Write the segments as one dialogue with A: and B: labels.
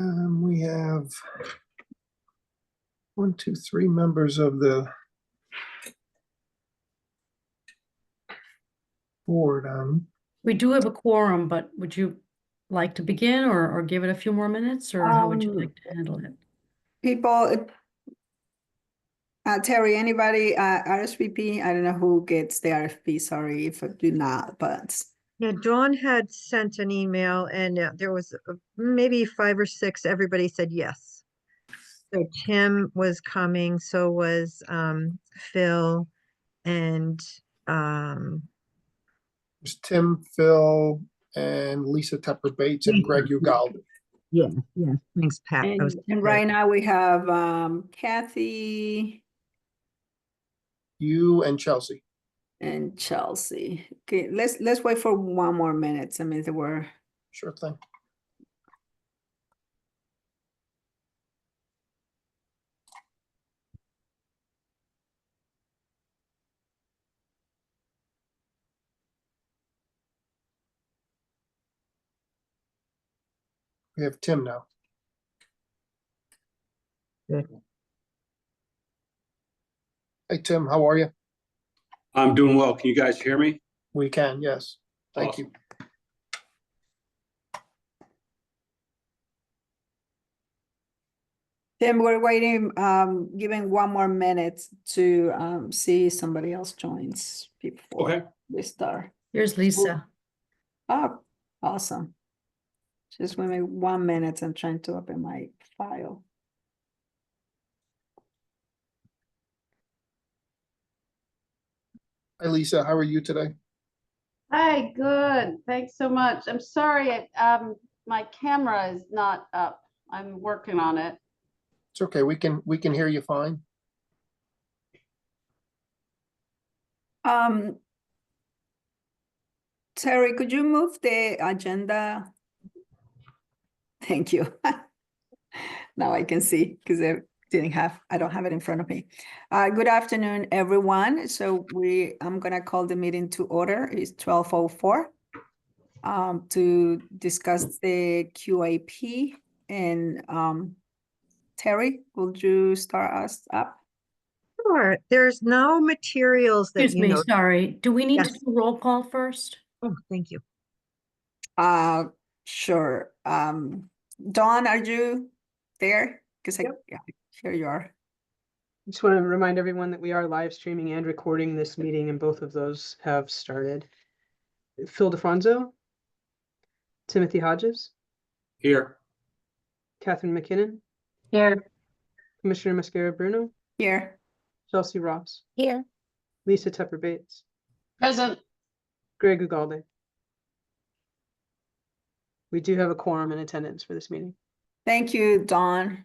A: We have 1, 2, 3 members of the board.
B: We do have a quorum, but would you like to begin or give it a few more minutes, or how would you like to handle it?
C: People, Terry, anybody, RSVP? I don't know who gets the RFP. Sorry if I do not, but.
D: Yeah, Dawn had sent an email and there was maybe 5 or 6. Everybody said yes. So Tim was coming, so was Phil and
A: There's Tim, Phil, and Lisa Tepper Bates and Greg Ugalde.
D: yeah, thanks, Pat.
C: And right now we have Kathy
A: You and Chelsea.
C: and Chelsea. Okay, let's wait for 1 more minute. I mean, there were.
A: Sure thing. We have Tim now.
D: Good.
A: Hey, Tim, how are you?
E: I'm doing well. Can you guys hear me?
A: We can, yes. Thank
E: Awesome.
A: you.
C: Tim, we're waiting, giving 1 more minute to see if somebody else joins before
E: Okay.
C: we start.
B: Here's Lisa.
C: Oh, awesome. Just give me 1 minute. I'm trying to open my file.
A: Hi, Lisa. How are you today?
F: Hi, good. Thanks so much. I'm sorry, my camera is not up. I'm working on it.
A: It's okay. We can hear you fine.
C: Terry, could you move the agenda? Thank you. Now I can see because I don't have it in front of me. Good afternoon, everyone. So I'm gonna call the meeting to order. It's 12:04 to discuss the QAP. And Terry, would you start us up?
D: Sure. There's no materials that
B: Excuse me, sorry. Do we need to
D: Yes.
B: do a roll call first?
D: Oh, thank you.
C: Sure. Dawn, are you there? Because yeah, here you are.
G: I just want to remind everyone that we are live streaming and recording this meeting, and both of those have started. Phil DeFranzo, Timothy Hodges,
E: Here.
G: Catherine McKinnon,
F: Here.
G: Commissioner Mascara Bruno,
C: Here.
G: Chelsea Ross,
D: Here.
G: Lisa Tepper Bates,
F: Present.
G: Greg Ugalde. We do have a quorum in attendance for this meeting.
C: Thank you, Dawn.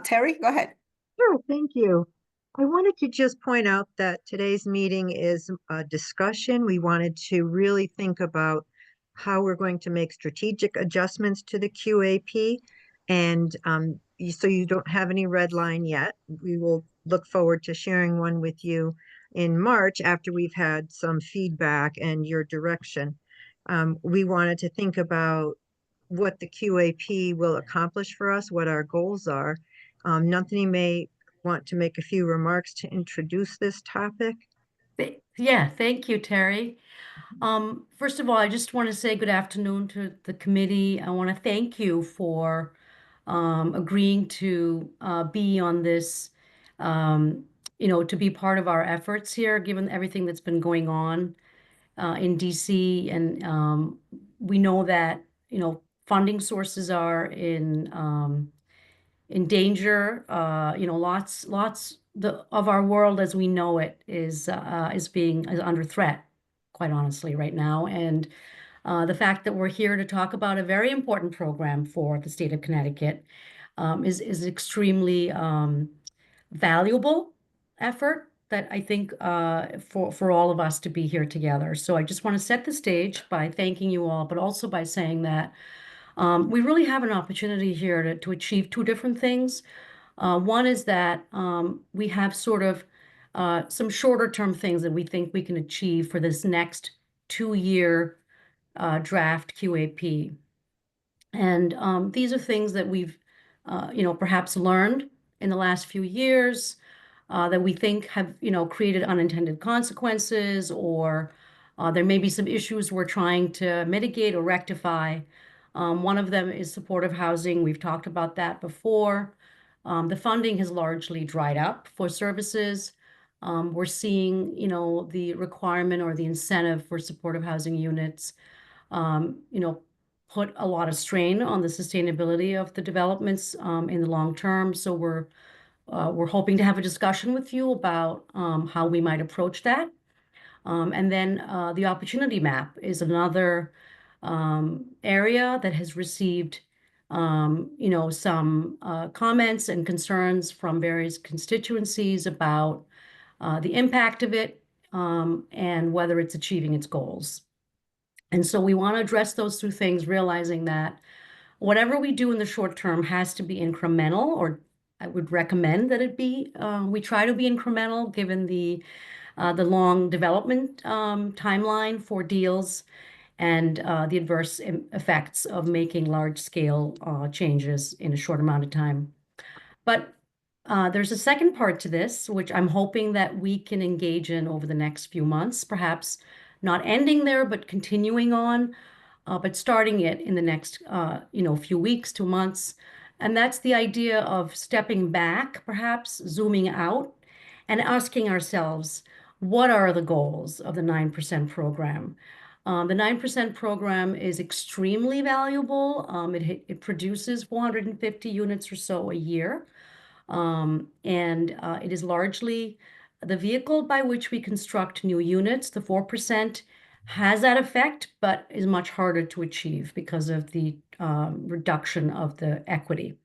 C: Terry, go ahead.
D: Sure, thank you. I wanted to just point out that today's meeting is a discussion. We wanted to really think about how we're going to make strategic adjustments to the QAP. And so you don't have any red line yet. We will look forward to sharing one with you in March after we've had some feedback and your direction. We wanted to think about what the QAP will accomplish for us, what our goals are. Anthony may want to make a few remarks to introduce this topic.
B: Yeah, thank you, Terry. First of all, I just want to say good afternoon to the committee. I want to thank you for agreeing to be on this, to be part of our efforts here, given everything that's been going on in DC. And we know that, funding sources are in danger. Lots of our world as we know it is under threat, quite honestly, right now. And the fact that we're here to talk about a very important program for the state of Connecticut is extremely valuable effort that I think for all of us to be here together. So I just want to set the stage by thanking you all, but also by saying that we really have an opportunity here to achieve 2 different things. One is that we have sort of some shorter term things that we think we can achieve for this next 2-year draft QAP. And these are things that we've perhaps learned in the last few years that we think have, created unintended consequences, or there may be some issues we're trying to mitigate or rectify. One of them is supportive housing. We've talked about that before. The funding has largely dried up for services. We're seeing, the requirement or the incentive for supportive housing units, put a lot of strain on the sustainability of the developments in the long term. So we're hoping to have a discussion with you about how we might approach that. And then the opportunity map is another area that has received, some comments and concerns from various constituencies about the impact of it and whether it's achieving its goals. And so we want to address those two things, realizing that whatever we do in the short term has to be incremental, or I would recommend that it be. We try to be incremental given the long development timeline for deals and the adverse effects of making large-scale changes in a short amount of time. But there's a second part to this, which I'm hoping that we can engage in over the next few months, perhaps not ending there, but continuing on, but starting it in the next, few weeks to months. And that's the idea of stepping back, perhaps zooming out and asking ourselves, what are the goals of the 9% program? The 9% program is extremely valuable. It produces 450 units or so a year. And it is largely the vehicle by which we construct new units. The 4% has that effect, but is much harder to achieve because of the reduction of the equity.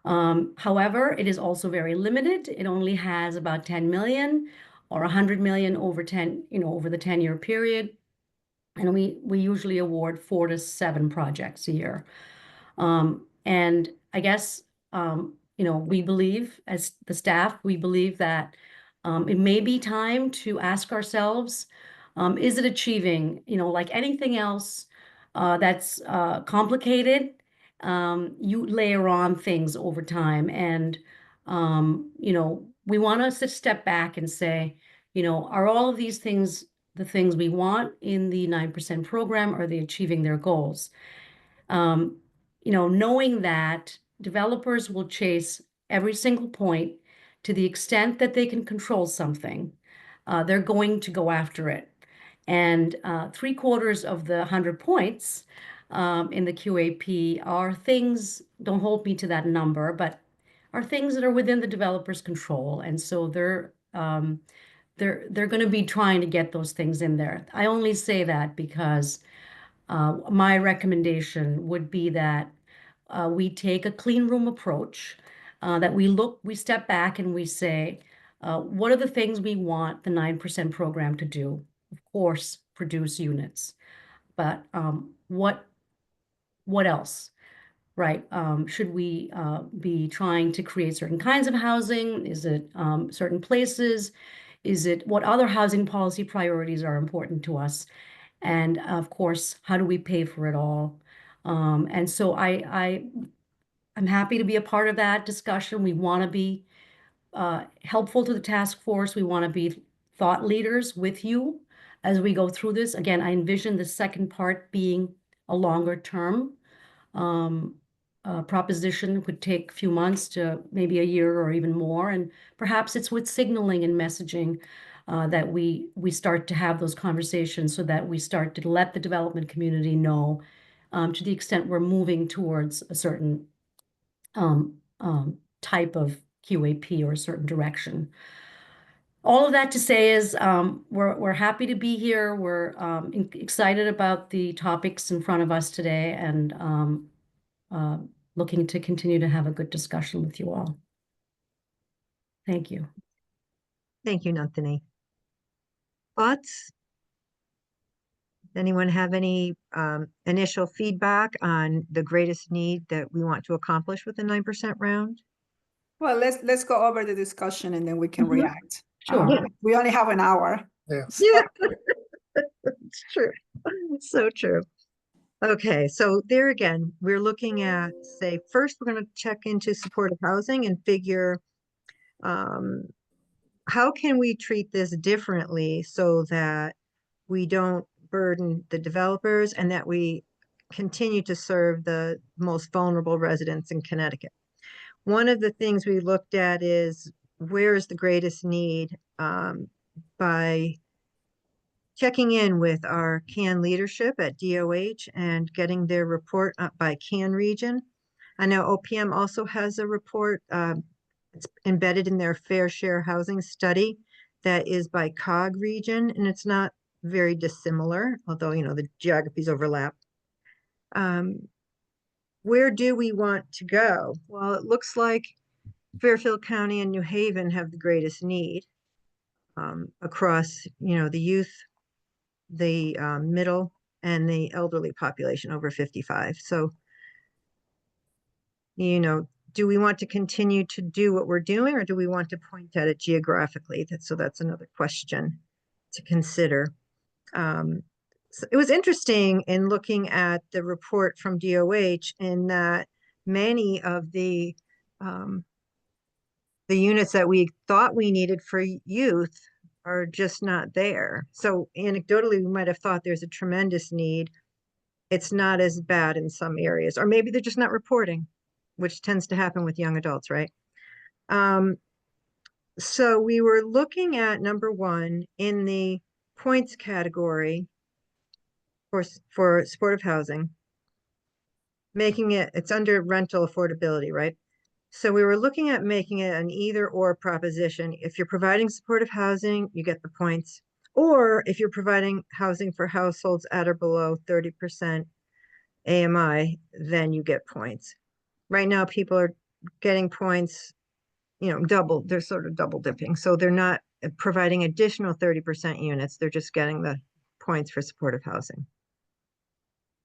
B: However, it is also very limited. It only has about 10 million or 100 million over the 10-year period. And we usually award 4 to 7 projects a year. And I guess, we believe, as the staff, we believe that it may be time to ask ourselves, is it achieving, like anything else that's complicated, you layer on things over time. And, we want us to step back and say, are all of these things the things we want in the 9% program? Are they achieving their goals? Knowing that developers will chase every single point to the extent that they can control something, they're going to go after it. And 3/4 of the 100 points in the QAP are things, don't hold me to that number, but are things that are within the developer's control. And so they're going to be trying to get those things in there. I only say that because my recommendation would be that we take a clean room approach, that we step back and we say, what are the things we want the 9% program to do? Of course, produce units, but what else? Right? Should we be trying to create certain kinds of housing? Is it certain places? Is it what other housing policy priorities are important to us? And of course, how do we pay for it all? And so I'm happy to be a part of that discussion. We want to be helpful to the task force. We want to be thought leaders with you as we go through this. Again, I envision the second part being a longer term proposition. Could take a few months to maybe a year or even more. And perhaps it's with signaling and messaging that we start to have those conversations, so that we start to let the development community know, to the extent we're moving towards a certain type of QAP or a certain direction. All of that to say is we're happy to be here. We're excited about the topics in front of us today, and looking to continue to have a good discussion with you all. Thank you.
D: Thank you, Nandini. Thoughts? Anyone have any initial feedback on the greatest need that we want to accomplish with the 9% round?
C: Well, let's go over the discussion and then we can react.
B: Sure.
C: We only have an hour.
A: Yeah.
D: Yeah, it's true. So true. Okay, so there again, we're looking at, say, first we're going to check into supportive housing and figure how can we treat this differently so that we don't burden the developers and that we continue to serve the most vulnerable residents in Connecticut. One of the things we looked at is where is the greatest need by checking in with our CAN leadership at DOH and getting their report by CAN region. I know OPM also has a report, it's embedded in their fair share housing study that is by COG region, and it's not very dissimilar, although, you know, the geographies overlap. Where do we want to go? Well, it looks like Fairfield County and New Haven have the greatest need across, you know, the youth, the middle, and the elderly population over 55. So, you know, do we want to continue to do what we're doing, or do we want to point at it geographically? So that's another question to consider. So it was interesting in looking at the report from DOH in that many of the units that we thought we needed for youth are just not there. So anecdotally, we might have thought there's a tremendous need. It's not as bad in some areas, or maybe they're just not reporting, which tends to happen with young adults, right? So we were looking at number one in the points category for supportive housing, making it's under rental affordability, right? So we were looking at making it an either or proposition. If you're providing supportive housing, you get the points. Or if you're providing housing for households at or below 30% AMI, then you get points. Right now, people are getting points, you know, double, they're sort of double dipping. So they're not providing additional 30% units. They're just getting the points for supportive housing.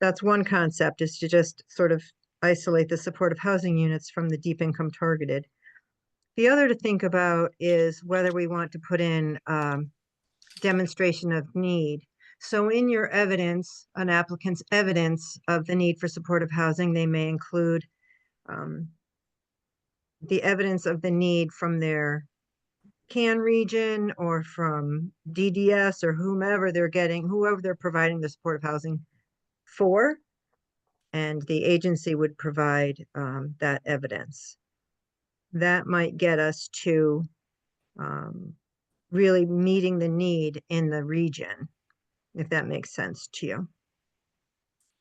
D: That's one concept, is to just sort of isolate the supportive housing units from the deep income targeted. The other to think about is whether we want to put in demonstration of need. So in your evidence, an applicant's evidence of the need for supportive housing, they may include the evidence of the need from their CAN region or from DDS or whoever they're providing the supportive housing for, and the agency would provide that evidence. That might get us to really meeting the need in the region, if that makes sense to you.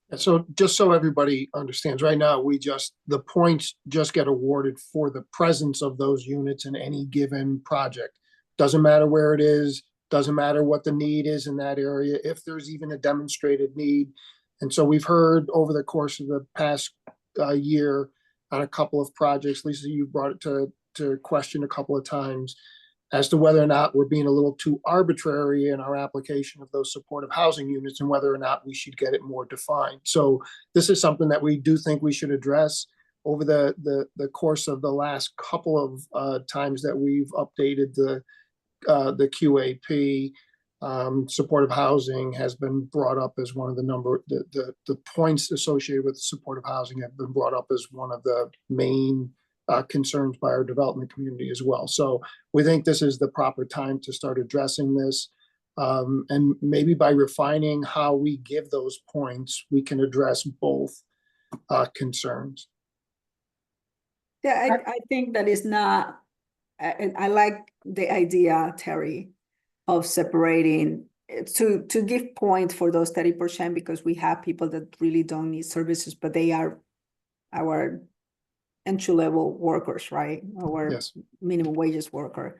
A: And so just so everybody understands, right now, the points just get awarded for the presence of those units in any given project. Doesn't matter where it is, doesn't matter what the need is in that area, if there's even a demonstrated need. And so we've heard over the course of the past year on a couple of projects, Lisa, you brought it to question a couple of times as to whether or not we're being a little too arbitrary in our application of those supportive housing units and whether or not we should get it more defined. So this is something that we do think we should address over the course of the last couple of times that we've updated the QAP. Supportive housing has been brought up as one of the points associated with supportive housing have been brought up as one of the main concerns by our development community as well. So we think this is the proper time to start addressing this. And maybe by refining how we give those points, we can address both concerns.
C: Yeah, I think that is not, I like the idea, Terry, of separating to give points for those 30%, because we have people that really don't need services, but they are our entry-level workers, right? Our
A: Yes.
C: minimum wages worker.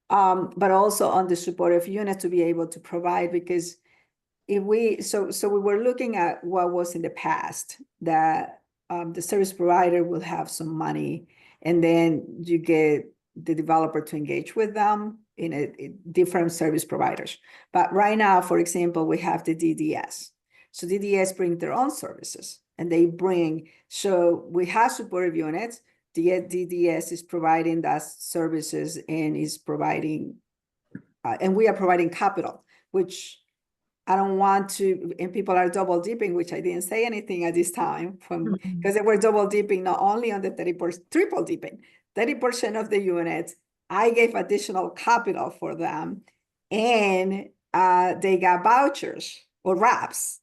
C: But also on the supportive unit to be able to provide, because if we were looking at what was in the past, that the service provider will have some money, and then you get the developer to engage with them in different service providers. But right now, for example, we have the DDS. So DDS bring their own services, and so we have supportive units. The DDS is providing that services and is providing, and we are providing capital, which I don't want to, and people are double dipping, which I didn't say anything at this time from, because they were double dipping not only on the 30%, triple dipping, 30% of the units. I gave additional capital for them, and they got vouchers or wraps.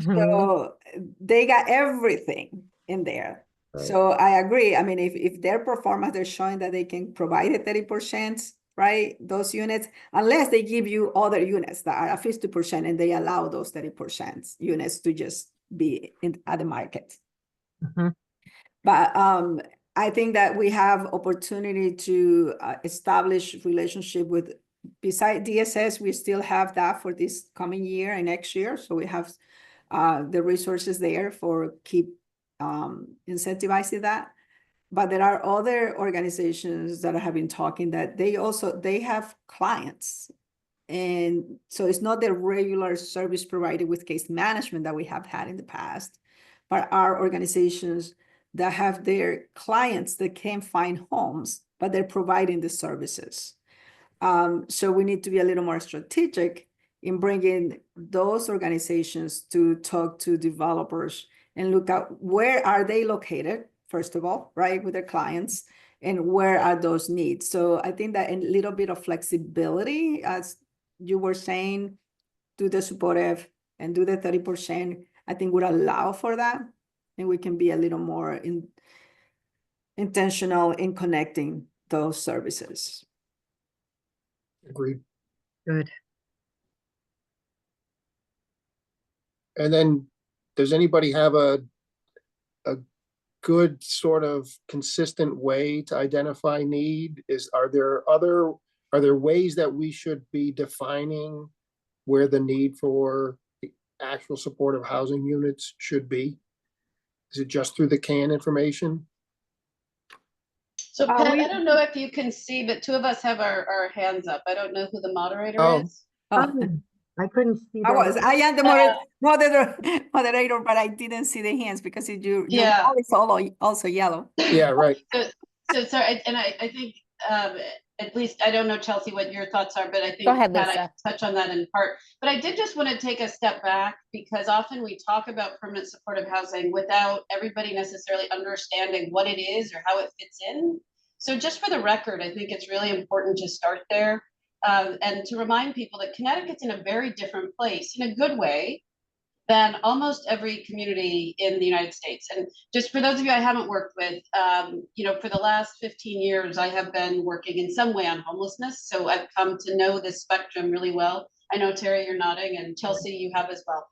C: So they got everything in there.
D: Right.
C: So I agree. I mean, if their performance, they're showing that they can provide a 30%, right? Those units, unless they give you other units that are at 50% and they allow those 30% units to just be at the market.
D: Mhm.
C: But I think that we have opportunity to establish relationship with, beside DSS, we still have that for this coming year and next year. So we have the resources there for keep incentivizing that. But there are other organizations that have been talking that they have clients. And so it's not the regular service provided with case management that we have had in the past, but are organizations that have their clients that can't find homes, but they're providing the services. So we need to be a little more strategic in bringing those organizations to talk to developers and look at where are they located, first of all, right, with their clients, and where are those needs. So I think that a little bit of flexibility, as you were saying, do the supportive and do the 30%, I think would allow for that. And we can be a little more intentional in connecting those services.
A: Agreed.
D: Good.
A: And then, does anybody have a good sort of consistent way to identify need? Are there ways that we should be defining where the need for the actual supportive housing units should be? Is it just through the CAN information?
F: So Pat,
C: we-
F: I don't know if you can see, but two of us have our hands up. I don't know who the moderator
A: Oh.
F: is.
C: Oh,
D: I couldn't see
C: I
D: that.
C: am the moderator, but I didn't see the hands because your
F: Yeah.
C: wall is also yellow.
A: Yeah, right.
F: So sorry, and I think at least I don't know, Chelsea, what your thoughts are, but I think
H: Go ahead,
F: Pat, I
H: Lisa.
F: touch on that in part. But I did just want to take a step back, because often we talk about permanent supportive housing without everybody necessarily understanding what it is or how it fits in. So just for the record, I think it's really important to start there. And to remind people that Connecticut's in a very different place, in a good way, than almost every community in the United States. And just for those of you I haven't worked with, for the last 15 years, I have been working in some way on homelessness. So I've come to know this spectrum really well. I know, Terry, you're nodding, and Chelsea, you have as well.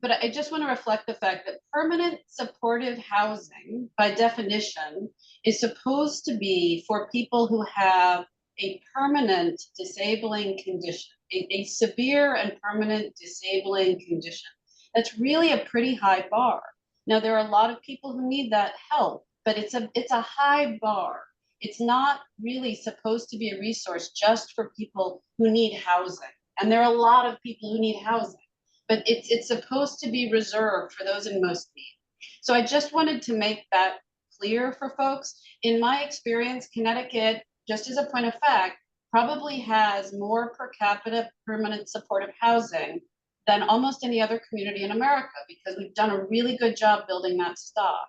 F: But I just want to reflect the fact that permanent supportive housing, by definition, is supposed to be for people who have a permanent disabling condition, a severe and permanent disabling condition. That's really a pretty high bar. Now, there are a lot of people who need that help, but it's a high bar. It's not really supposed to be a resource just for people who need housing. And there are a lot of people who need housing, but it's supposed to be reserved for those in most need. So I just wanted to make that clear for folks. In my experience, Connecticut, just as a point of fact, probably has more per capita permanent supportive housing than almost any other community in America, because we've done a really good job building that stock.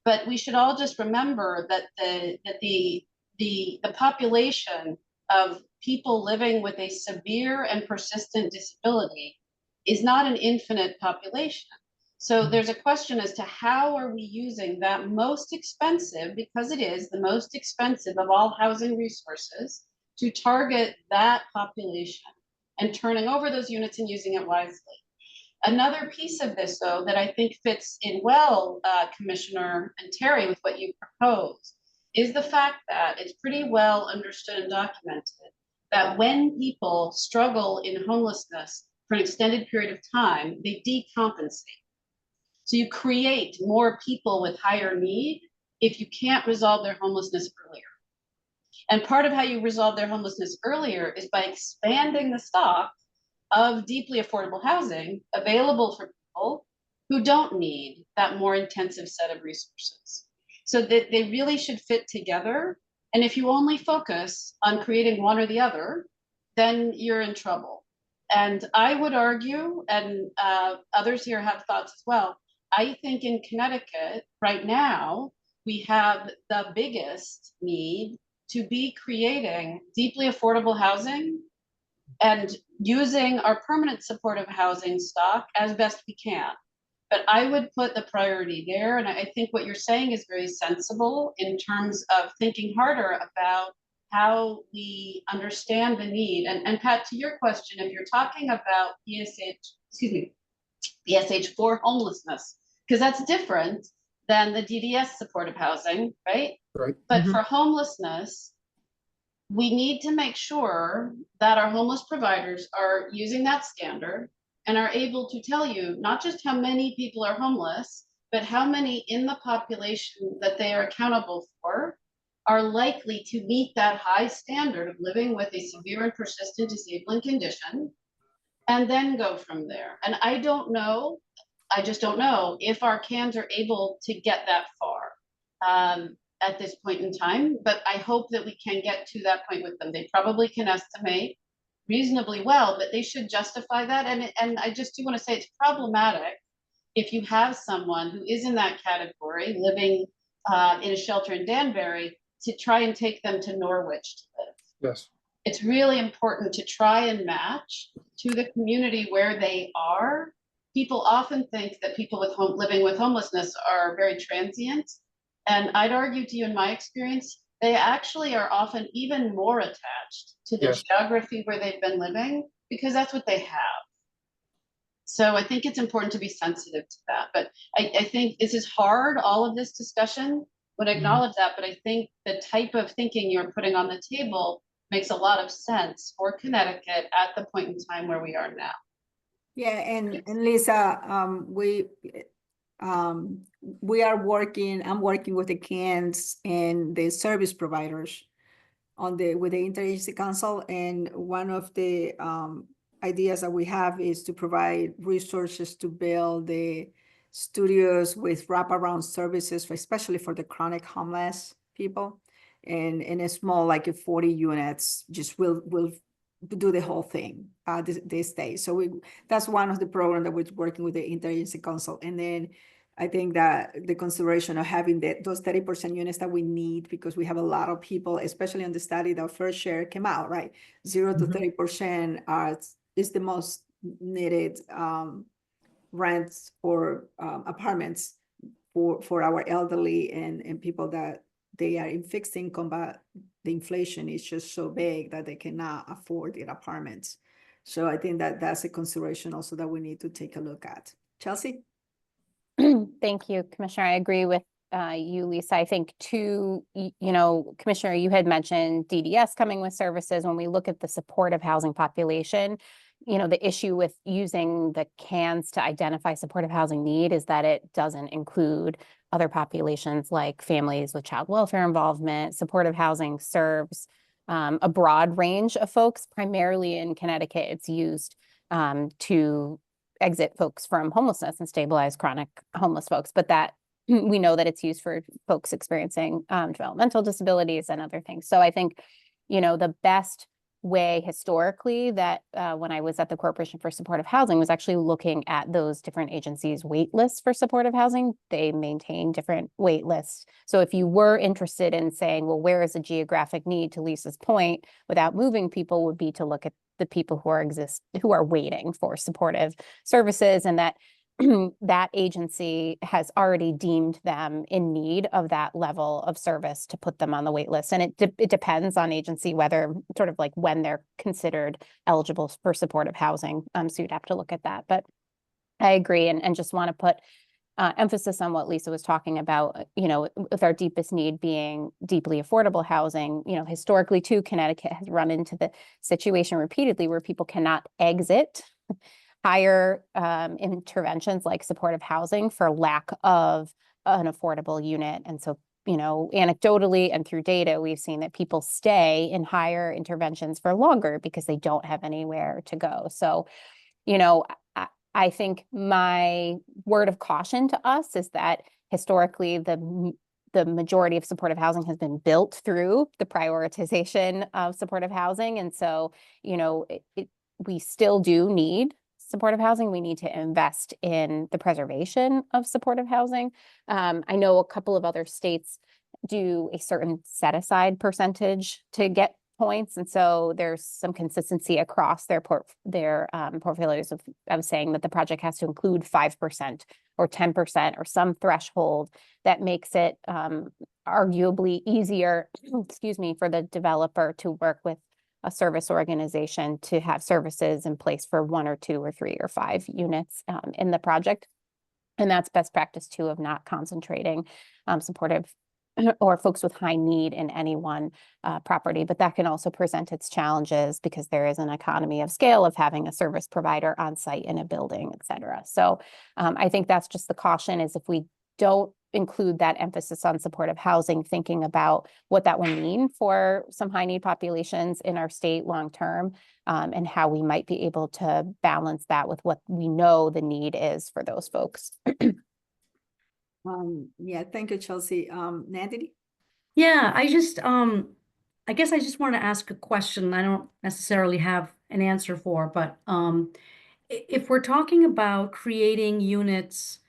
F: But we should all just remember that the population of people living with a severe and persistent disability is not an infinite population. So there's a question as to how are we using that most expensive, because it is the most expensive of all housing resources, to target that population and turning over those units and using it wisely. Another piece of this, though, that I think fits in well, Commissioner and Terry, with what you proposed, is the fact that it's pretty well understood and documented that when people struggle in homelessness for an extended period of time, they decompensate. So you create more people with higher need if you can't resolve their homelessness earlier. And part of how you resolve their homelessness earlier is by expanding the stock of deeply affordable housing available for people who don't need that more intensive set of resources. So that they really should fit together. And if you only focus on creating one or the other, then you're in trouble. And I would argue, and others here have thoughts as well, I think in Connecticut right now, we have the biggest need to be creating deeply affordable housing and using our permanent supportive housing stock as best we can. But I would put the priority there. And I think what you're saying is very sensible in terms of thinking harder about how we understand the need. And Pat, to your question, if you're talking about PSH for homelessness, because that's different than the DDS supportive housing, right?
A: Right.
F: But
D: Mhm.
F: for homelessness, we need to make sure that our homeless providers are using that standard and are able to tell you not just how many people are homeless, but how many in the population that they are accountable for are likely to meet that high standard of living with a severe and persistent disabling condition, and then go from there. And I don't know, I just don't know if our cans are able to get that far at this point in time, but I hope that we can get to that point with them. They probably can estimate reasonably well, but they should justify that. And I just do want to say it's problematic if you have someone who is in that category living in a shelter in Danbury to try and take them to Norwich to live.
A: Yes.
F: It's really important to try and match to the community where they are. People often think that people with living with homelessness are very transient. And I'd argue to you, in my experience, they actually are often even more attached to the
A: Yes.
F: geography where they've been living because that's what they have. So I think it's important to be sensitive to that. But I think this is hard, all of this discussion would acknowledge that. But I think the type of thinking you're putting on the table makes a lot of sense for Connecticut at the point in time where we are now.
C: Yeah, and Lisa, we are working, I'm working with the CANs and the service providers with the Interagency Council, and one of the ideas that we have is to provide resources to build the studios with wraparound services, especially for the chronic homeless people. And in a small, like 40 units, just will do the whole thing this day. So that's one of the programs that we're working with the Interagency Council. And then I think that the consideration of having those 30% units that we need, because we have a lot of people, especially on the study that first share came out, right? 0 to 30% is the most needed rents or apartments for our elderly and people that they are in fixed income, but the inflation is just so big that they cannot afford their apartments. So I think that that's a consideration also that we need to take a look at. Chelsea?
H: Thank you, Commissioner. I agree with you, Lisa. I think too, Commissioner, you had mentioned DDS coming with services. When we look at the supportive housing population, the issue with using the CANs to identify supportive housing need is that it doesn't include other populations like families with child welfare involvement. Supportive housing serves a broad range of folks. Primarily in Connecticut, it's used to exit folks from homelessness and stabilize chronic homeless folks. But that we know that it's used for folks experiencing developmental disabilities and other things. So I think, the best way historically that when I was at the Corporation for Supportive Housing was actually looking at those different agencies' wait lists for supportive housing. They maintain different wait lists. So if you were interested in saying, well, where is the geographic need, to Lisa's point, without moving people, would be to look at the people who are waiting for supportive services, and that that agency has already deemed them in need of that level of service to put them on the wait list. And it depends on agency whether sort of like when they're considered eligible for supportive housing. So you'd have to look at that. But I agree, and just want to put emphasis on what Lisa was talking about, with our deepest need being deeply affordable housing. Historically too, Connecticut has run into the situation repeatedly where people cannot exit higher interventions like supportive housing for lack of an affordable unit. And so, anecdotally and through data, we've seen that people stay in higher interventions for longer because they don't have anywhere to go. So, I think my word of caution to us is that historically the majority of supportive housing has been built through the prioritization of supportive housing. And so, we still do need supportive housing. We need to invest in the preservation of supportive housing. I know a couple of other states do a certain set aside percentage to get points. And so there's some consistency across their portfolios of saying that the project has to include 5% or 10% or some threshold that makes it arguably easier, excuse me, for the developer to work with a service organization to have services in place for 1 or 2 or 3 or 5 units in the project. And that's best practice too, of not concentrating supportive or folks with high need in any one property, but that can also present its challenges because there is an economy of scale of having a service provider on site in a building, et cetera. So I think that's just the caution, is if we don't include that emphasis on supportive housing, thinking about what that would mean for some high need populations in our state long term, and how we might be able to balance that with what we know the need is for those folks.
C: Yeah, thank you, Chelsea. Nandini?
B: Yeah, I guess I just want to ask a question I don't necessarily have an answer for, but if we're talking about creating units,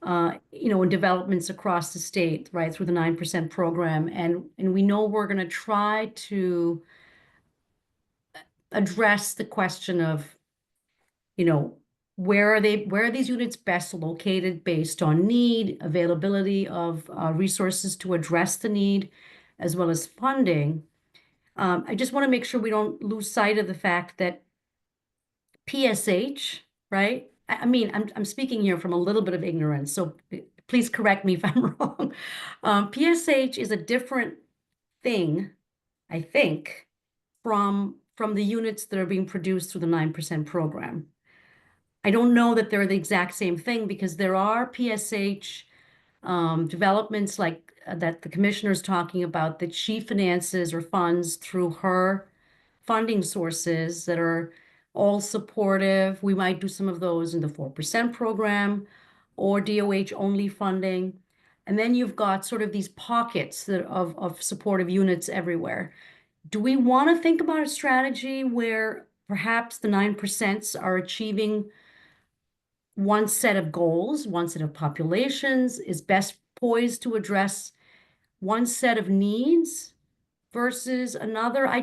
B: in developments across the state, right, through the 9% program, and we know we're going to try to address the question of, where are these units best located based on need, availability of resources to address the need, as well as funding. I just want to make sure we don't lose sight of the fact that PSH, right? I mean, I'm speaking here from a little bit of ignorance, so please correct me if I'm wrong. PSH is a different thing, I think, from the units that are being produced through the 9% program. I don't know that they're the exact same thing, because there are PSH developments like that the commissioner's talking about that she finances or funds through her funding sources that are all supportive. We might do some of those in the 4% program or DOH only funding. And then you've got sort of these pockets of supportive units everywhere. Do we want to think about a strategy where perhaps the 9% are achieving one set of goals, one set of populations, is best poised to address one set of needs versus another? I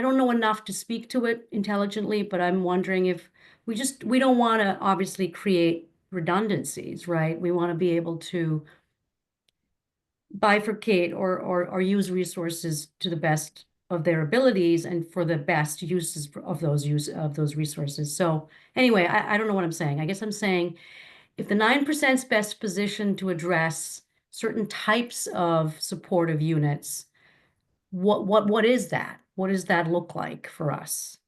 B: don't know enough to speak to it intelligently, but I'm wondering if we don't want to obviously create redundancies, right? We want to be able to bifurcate or use resources to the best of their abilities and for the best uses of those resources. So anyway, I don't know what I'm saying. I guess I'm saying if the 9% is best positioned to address certain types of supportive units, what is that? What does that look like for us?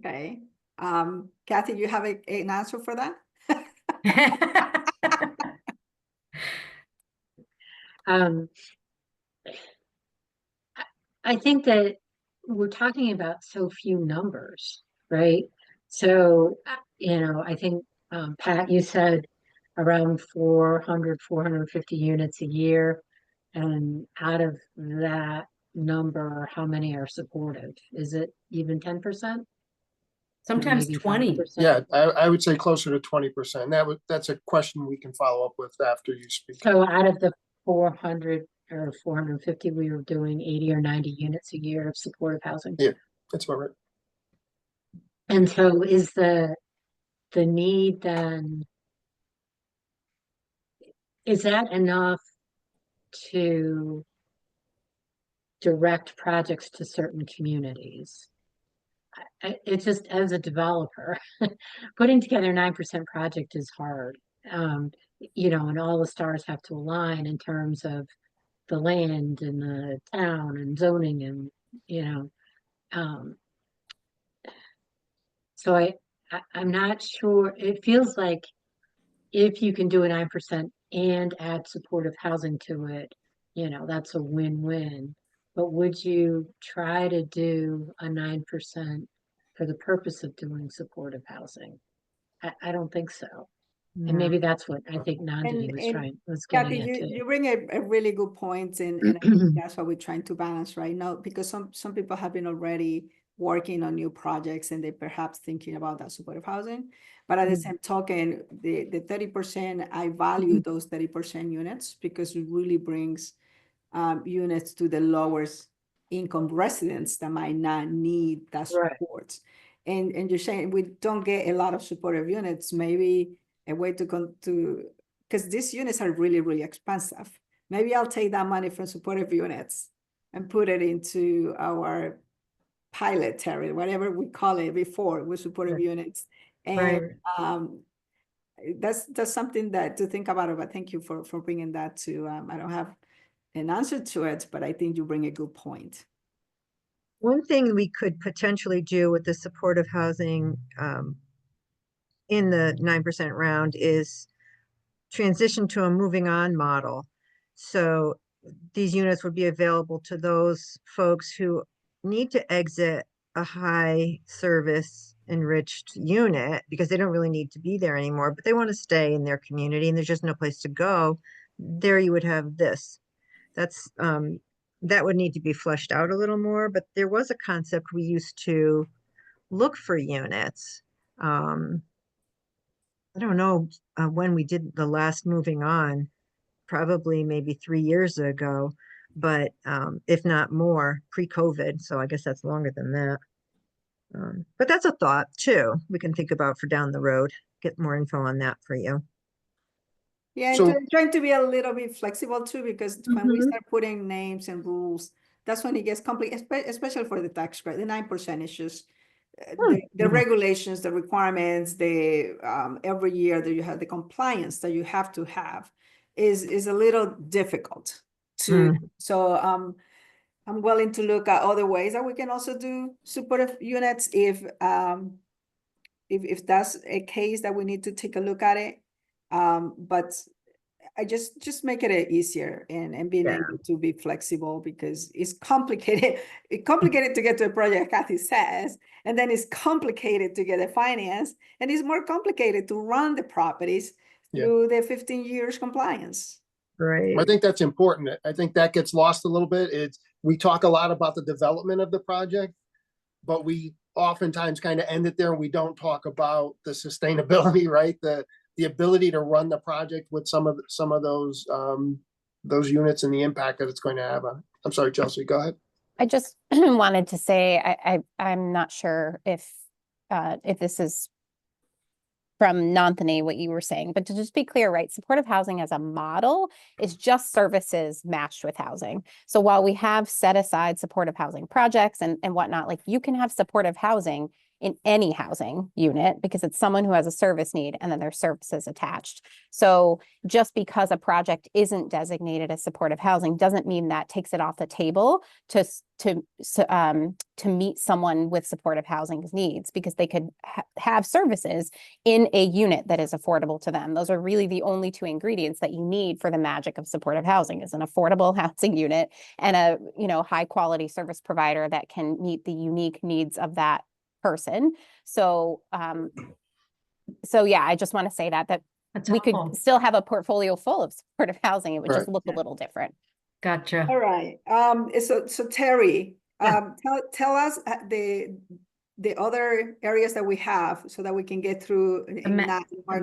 C: Okay. Kathy, you have an answer for that?
I: I think that we're talking about so few numbers, right? So, I think, Pat, you said around 450 units a year. And out of that number, how many are supportive? Is it even 10%?
B: Sometimes
I: Maybe
B: 20.
I: 5%?
A: Yeah, I would say closer to 20%. That's a question we can follow up with after you speak.
I: So out of the 400 or 450, we were doing 80 or 90 units a year of supportive housing.
A: Yeah, that's about right.
I: And so is the need then, is that enough to direct projects to certain communities? It's just, as a developer, putting together a 9% project is hard. And all the stars have to align in terms of the land and the town and zoning and, so I'm not sure. It feels like if you can do a 9% and add supportive housing to it, that's a win-win. But would you try to do a 9% for the purpose of doing supportive housing? I don't think so. And maybe that's what I think Nandini was
C: Kathy,
I: getting into.
C: you bring a really good point, and I think that's what we're trying to balance right now, because some people have been already working on new projects and they perhaps thinking about that supportive housing. But at the same token, the 30%, I value those 30% units because it really brings units to the lowest income residents that might not need that
D: Right.
C: support. And you're saying we don't get a lot of supportive units, maybe a way to because these units are really, really expensive. Maybe I'll take that money from supportive units and put it into our pilot tariff, whatever we call it before, with supportive
D: Right.
C: units.
D: Right.
C: And that's something that to think about. But thank you for bringing that to, I don't have an answer to it, but I think you bring a good point.
D: One thing we could potentially do with the supportive housing in the 9% round is transition to a moving on model. So these units would be available to those folks who need to exit a high service enriched unit because they don't really need to be there anymore, but they want to stay in their community and there's just no place to go. There you would have this. That's that would need to be fleshed out a little more, but there was a concept we used to look for units. I don't know when we did the last moving on, probably maybe 3 years ago, but if not more, pre-COVID. So I guess that's longer than that. But that's a thought too, we can think about for down the road, get more info on that for you.
C: Yeah,
A: So-
C: and trying to be a little bit flexible too, because when we
D: Mhm.
C: start putting names and rules, that's when it gets complicated, especially for the tax credit. The 9% is just the
D: Yeah.
C: regulations, the requirements, the every year that you have the compliance that you have to have is a little difficult to. So I'm willing to look at other ways that we can also do supportive units if that's a case that we need to take a look at it. But I just make it easier and being
D: Yeah.
C: able to be flexible because it's complicated. It's complicated to get to a project, Kathy says, and then it's complicated to get a finance, and it's more complicated to run the properties
A: Yeah.
C: through the 15 years compliance.
D: Right.
A: I think that's important. I think that gets lost a little bit. We talk a lot about the development of the project, but we oftentimes kind of end it there and we don't talk about the sustainability, right? The ability to run the project with some of those units and the impact that it's going to have on it. I'm sorry, Chelsea, go ahead.
H: I just wanted to say, I'm not sure if this is from Nanthony, what you were saying, but to just be clear, right? Supportive housing as a model is just services matched with housing. So while we have set aside supportive housing projects and whatnot, like you can have supportive housing in any housing unit because it's someone who has a service need and then there's services attached. So just because a project isn't designated as supportive housing doesn't mean that takes it off the table to meet someone with supportive housing needs, because they could have services in a unit that is affordable to them. Those are really the only two ingredients that you need for the magic of supportive housing, is an affordable housing unit and a, high quality service provider that can meet the unique needs of that person. So yeah, I just want to say that
B: That's
H: we could
B: helpful.
H: still have a portfolio full of supportive housing. It would just
A: Right.
H: look a little different.
B: Gotcha.
C: All right. So Terry,
B: Yeah.
C: tell us the other areas that we have so that we can get through.
B: map.
C: But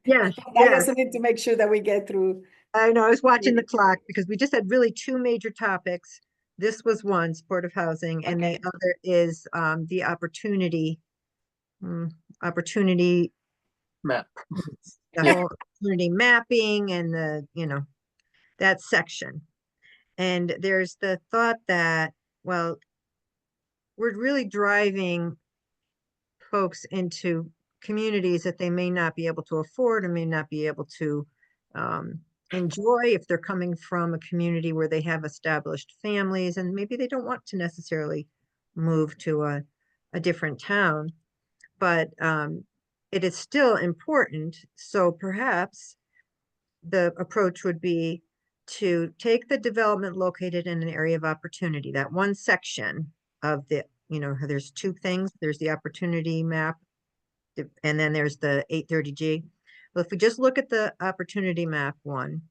D: Yeah,
C: that
D: yeah.
C: doesn't need to make sure that we get through.
D: I know, I was watching the clock because we just had really two major topics. This was one, supportive housing, and the
C: Okay.
D: other is the opportunity
A: Map.
D: the
A: Yeah.
D: whole opportunity mapping and that section. And there's the thought that, well, we're really driving folks into communities that they may not be able to afford and may not be able to enjoy if they're coming from a community where they have established families and maybe they don't want to necessarily move to a different town. But it is still important. So perhaps the approach would be to take the development located in an area of opportunity, that one section of the, there's two things. There's the opportunity map, and then there's the 830G. Well, if we just look at the opportunity map one,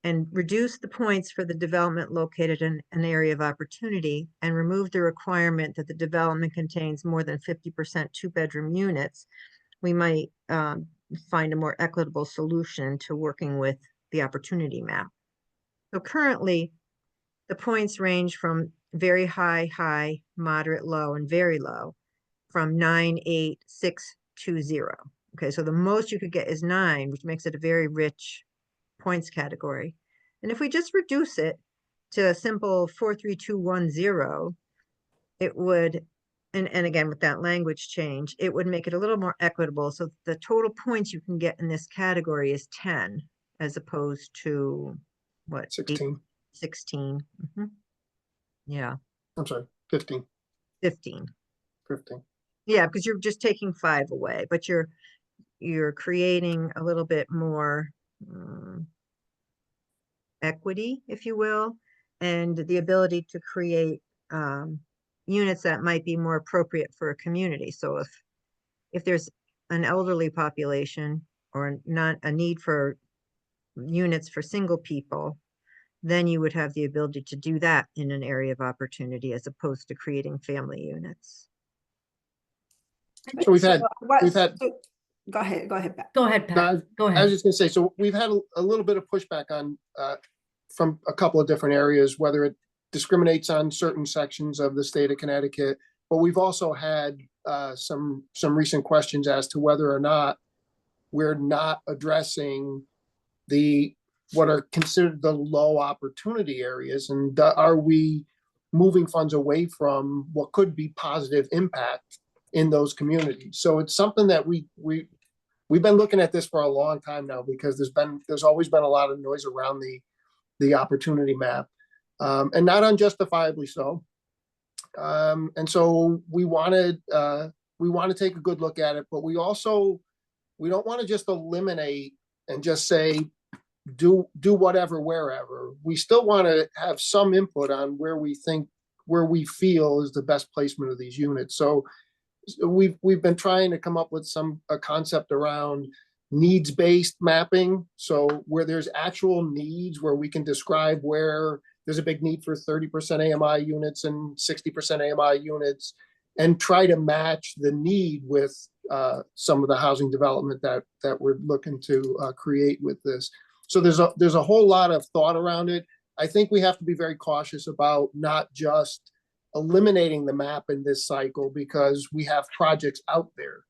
D: and reduce the points for the development located in an area of opportunity and remove the requirement that the development contains more than 50% two-bedroom units, we might find a more equitable solution to working with the opportunity map. So currently, the points range from very high, high, moderate, low, and very low, from 9, 8, 6 to 0. Okay, so the most you could get is 9, which makes it a very rich points category. And if we just reduce it to a simple 4, 3, 2, 1, 0, it would, and again, with that language change, it would make it a little more equitable. So the total points you can get in this category is 10, as opposed to what? 8,
A: 16.
D: 16. Yeah,
A: I'm sorry, 15.
D: 15.
A: 15.
D: Yeah, because you're just taking 5 away, but you're creating a little bit more equity, if you will, and the ability to create units that might be more appropriate for a community. So if there's an elderly population or not a need for units for single people, then you would have the ability to do that in an area of opportunity as opposed to creating family units.
A: So we've had,
C: Go ahead, Pat.
B: Go ahead, Pat. Go
A: I was
B: ahead.
A: just gonna say, so we've had a little bit of pushback on, from a couple of different areas, whether it discriminates on certain sections of the state of Connecticut, but we've also had some recent questions as to whether or not we're not addressing what are considered the low opportunity areas, and are we moving funds away from what could be positive impact in those communities? So it's something that we've been looking at this for a long time now, because there's always been a lot of noise around the opportunity map, and not unjustifiably so. And so we want to take a good look at it, but we don't want to just eliminate and just say do whatever wherever. We still want to have some input on where we feel is the best placement of these units. So we've been trying to come up with a concept around needs-based mapping. So where there's actual needs, where we can describe where there's a big need for 30% AMI units and 60% AMI units, and try to match the need with some of the housing development that we're looking to create with this. So there's a whole lot of thought around it. I think we have to be very cautious about not just eliminating the map in this cycle, because we have projects out there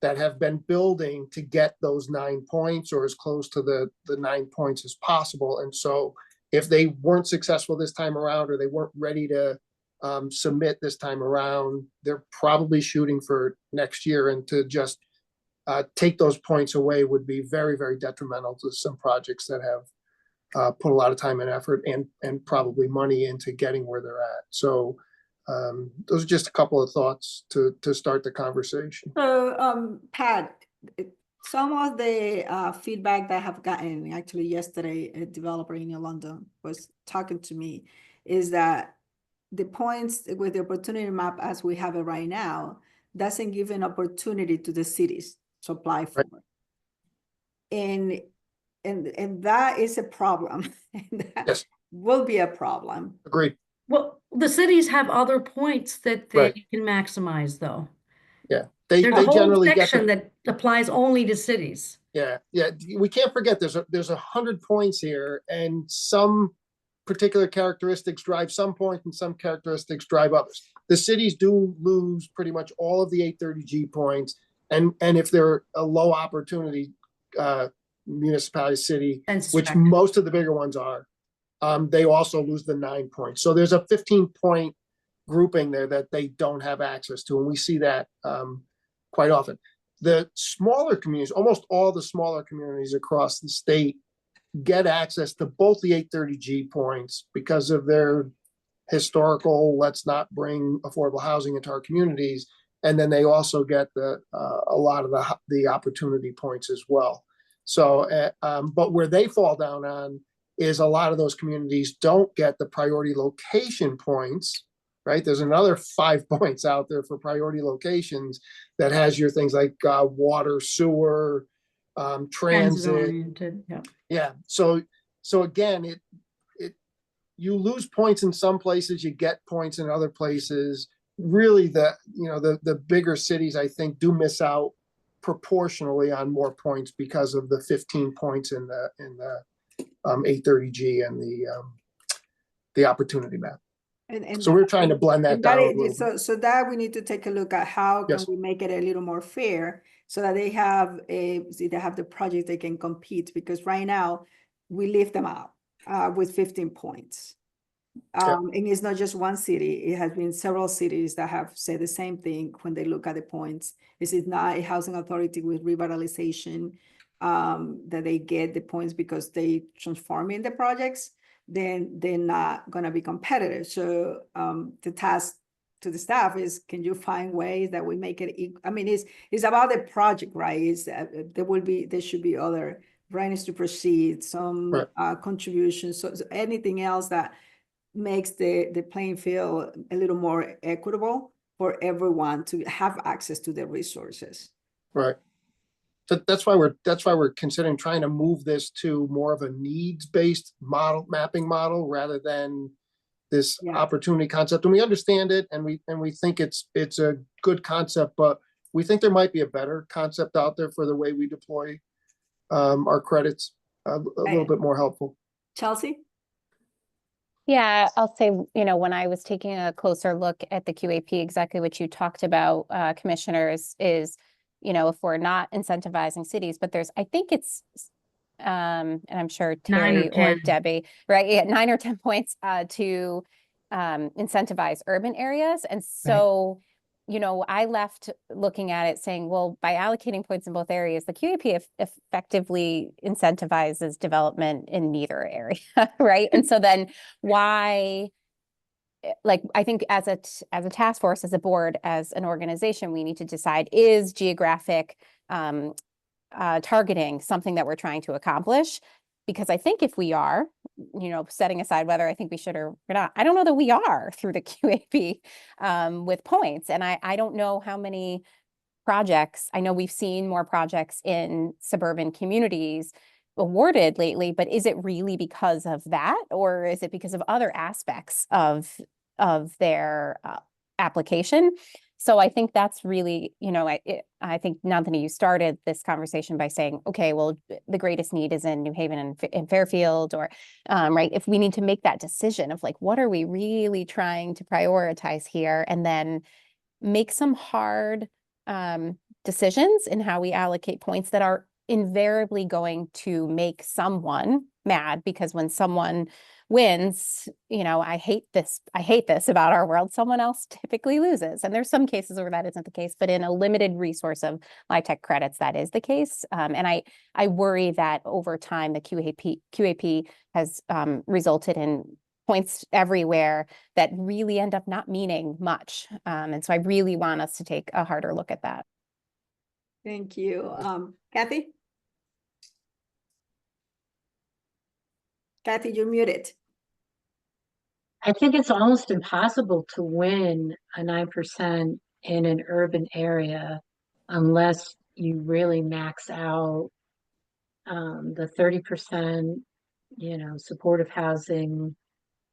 A: that have been building to get those 9 points or as close to the 9 points as possible. And so if they weren't successful this time around, or they weren't ready to submit this time around, they're probably shooting for next year, and to just take those points away would be very, very detrimental to some projects that have put a lot of time and effort and probably money into getting where they're at. So those are just a couple of thoughts to start the conversation.
C: So, Pat, some of the feedback that I have gotten, actually yesterday, a developer in London was talking to me, is that the points with the opportunity map as we have it right now doesn't give an opportunity to the cities to apply for. Right. And that is a problem. And that
A: Yes.
C: will be a problem.
A: Agreed.
B: Well, the cities have other points that they
A: Right.
B: can maximize, though.
A: Yeah,
B: There's
A: they
B: a whole
A: generally get
B: section that applies only to cities.
A: Yeah. We can't forget there's 100 points here, and some particular characteristics drive some points and some characteristics drive others. The cities do lose pretty much all of the 830G points, and if they're a low opportunity municipality city, which most of the bigger ones are, they also lose the 9 points. So there's a 15-point grouping there that they don't have access to, and we see that quite often. The smaller communities, almost all the smaller communities across the state, get access to both the 830G points because of their historical, let's not bring affordable housing into our communities, and then they also get a lot of the opportunity points as well. So, but where they fall down on is a lot of those communities don't get the priority location points, right? There's another 5 points out there for priority locations that has your things like water, sewer, transit.
B: Yeah.
A: Yeah. So So again, you lose points in some places, you get points in other places. Really, the bigger cities, I think, do miss out proportionally on more points because of the 15 points in the 830G and the opportunity map.
C: And
A: So we're trying to blend that
C: and that
A: down a
C: is,
A: little bit.
C: so that we need to take a look at how can
A: Yes.
C: we make it a little more fair so that they have the project they can compete, because right now we leave them out with 15 points. And it's not just one city, it has been several cities that have said the same thing when they look at the points. This is not a housing authority with revitalization that they get the points because they transform in the projects, then they're not gonna be competitive. So the task to the staff is, can you find ways that we make it, I mean, it's about the project, right? There should be other readiness to proceed, some contributions, so anything else that makes the playing field a little more equitable for everyone to have access to the resources.
A: Right. So that's why we're considering trying to move this to more of a needs-based mapping model rather than this opportunity concept. And we understand it, and we think it's a good concept, but we think there might be a better concept out there for the way we deploy our credits, a little bit more helpful.
C: Chelsea?
H: Yeah, I'll say, when I was taking a closer look at the QAP, exactly what you talked about, commissioners, is, if we're not incentivizing cities, but I think it's, and I'm sure
B: 9 or
H: Terry or
B: 10.
H: Debbie, right? Yeah, 9 or 10 points to incentivize urban areas. And so, I left looking at it saying, well, by allocating points in both areas, the QAP effectively incentivizes development in neither area, right? And so then why, like, I think as a task force, as a board, as an organization, we need to decide, is geographic targeting something that we're trying to accomplish? Because I think if we are, setting aside whether I think we should or not, I don't know that we are through the QAP with points. And I don't know how many projects, I know we've seen more projects in suburban communities awarded lately, but is it really because of that? Or is it because of other aspects of their application? So I think that's really, I think, Nandini, you started this conversation by saying, okay, well, the greatest need is in New Haven and in Fairfield, or, right, if we need to make that decision of like, what are we really trying to prioritize here? And then make some hard decisions in how we allocate points that are invariably going to make someone mad, because when someone wins, I hate this about our world, someone else typically loses. And there's some cases where that isn't the case, but in a limited resource of LIHTC credits, that is the case. And I worry that over time, the QAP has resulted in points everywhere that really end up not meaning much. And so I really want us to take a harder look at that.
C: Thank you. Kathy? Kathy, you're muted.
I: I think it's almost impossible to win a 9% in an urban area unless you really max out the 30%, supportive housing.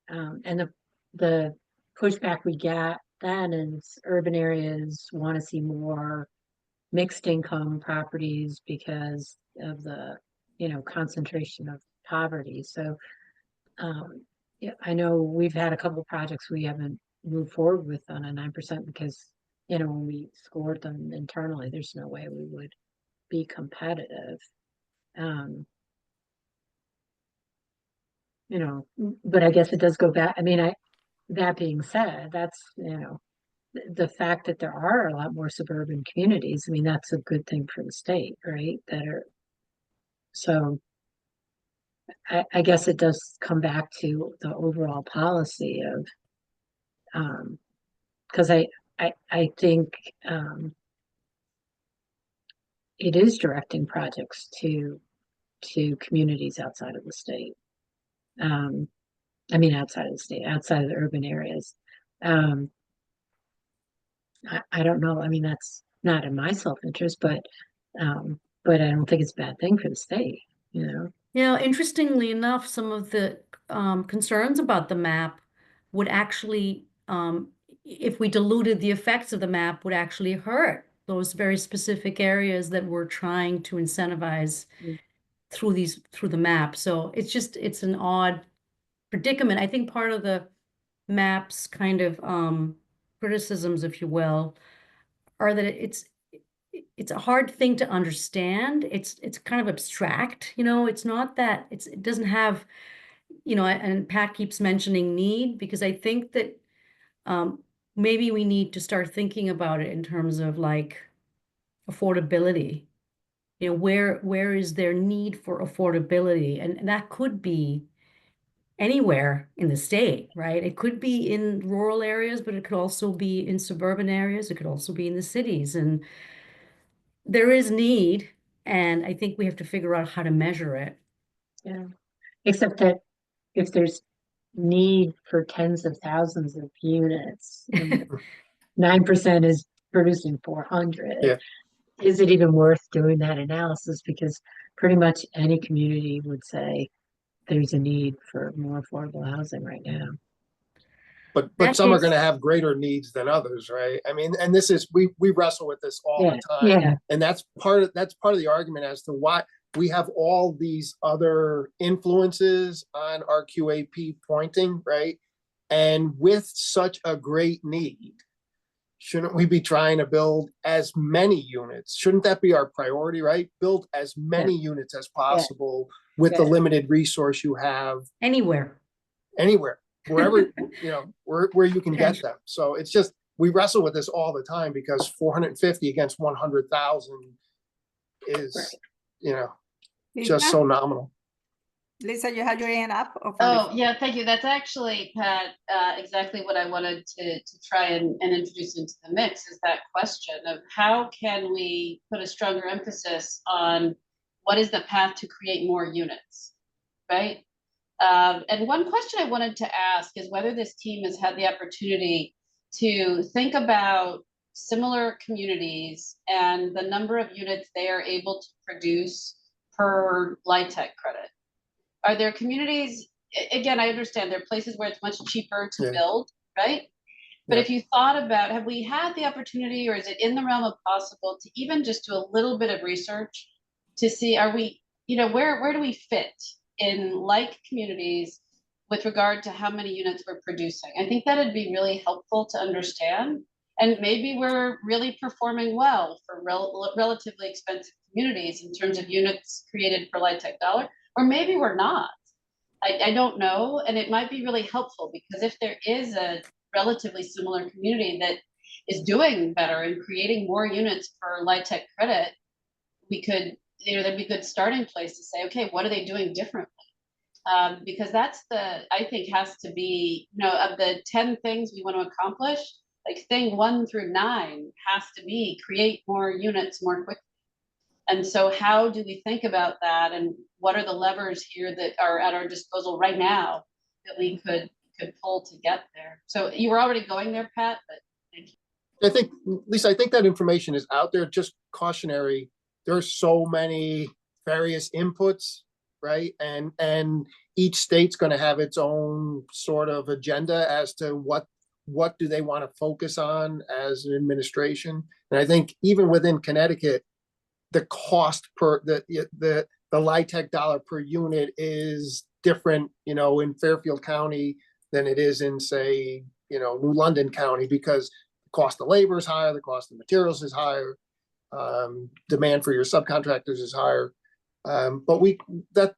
I: And the pushback we get then is urban areas want to see more mixed income properties because of the, concentration of poverty. So yeah, I know we've had a couple of projects we haven't moved forward with on a 9% because, when we scored them internally, there's no way we would be competitive. But I guess it does go back. I mean, that being said, that's, the fact that there are a lot more suburban communities, I mean, that's a good thing for the state, right? So I guess it does come back to the overall policy of, because I think it is directing projects to communities outside of the state. I mean, outside of the state, outside of the urban areas. I don't know. I mean, that's not in my self-interest, but I don't think it's a bad thing for the state,
B: Interestingly enough, some of the concerns about the map would actually, if we diluted the effects of the map, would actually hurt those very specific areas that we're trying to incentivize
I: Mm.
B: through the map. So it's an odd predicament. I think part of the map's kind of criticisms, if you will, are that it's a hard thing to understand. It's kind of abstract, it's not that it doesn't have, and Pat keeps mentioning need, because I think that maybe we need to start thinking about it in terms of like affordability. Where is there need for affordability? And that could be anywhere in the state, right? It could be in rural areas, but it could also be in suburban areas. It could also be in the cities. And there is need, and I think we have to figure out how to measure it.
I: Yeah, except that if there's need for tens of thousands of units, 9% is producing 400.
A: Yeah.
I: Is it even worth doing that analysis? Because pretty much any community would say there's a need for more affordable housing right now.
A: But
B: That
A: some are
B: gets-
A: going to have greater needs than others, right? I mean, and this is we wrestle with this all
I: Yeah,
A: the time,
I: yeah,
A: and that's part of the argument as to why we have all these other influences on our QAP pointing, right? And with such a great need, shouldn't we be trying to build as many units? Shouldn't that be our priority, right? Build as many units as possible with the
I: Yeah.
A: limited resource you have
B: Anywhere.
A: anywhere, wherever, where you can get
B: Potential.
A: them. So it's just, we wrestle with this all the time because 450 against 100,000 is, just so nominal.
C: Lisa, you had your hand up? Or from
F: Oh,
C: before?
F: yeah, thank you. That's actually, Pat, exactly what I wanted to try and introduce into the mix, is that question of how can we put a stronger emphasis on what is the path to create more units, right? And one question I wanted to ask is whether this team has had the opportunity to think about similar communities and the number of units they are able to produce per LIHTC credit. Are there communities, again, I understand there are places where it's much cheaper to
A: Yeah.
F: build, right? But
A: Yeah.
F: if you thought about, have we had the opportunity, or is it in the realm of possible to even just do a little bit of research to see, are we, where do we fit in like communities with regard to how many units we're producing? I think that'd be really helpful to understand. And maybe we're really performing well for relatively expensive communities in terms of units created per LIHTC dollar, or maybe we're not. I don't know. And it might be really helpful, because if there is a relatively similar community that is doing better and creating more units per LIHTC credit, we could, that'd be a good starting place to say, okay, what are they doing differently? Because that's I think has to be, of the 10 things we want to accomplish, like thing 1 through 9 has to be create more units more quickly. And so how do we think about that? And what are the levers here that are at our disposal right now that we could pull to get there? So you were already going there, Pat, but thank you.
A: I think, Lisa, I think that information is out there, just cautionary. There's so many various inputs, right? And each state's going to have its own sort of agenda as to what do they want to focus on as an administration. And I think even within Connecticut, the cost per the LIHTC dollar per unit is different, in Fairfield County than it is in, say, New London County, because the cost of labor is higher, the cost of materials is higher, demand for your subcontractors is higher. But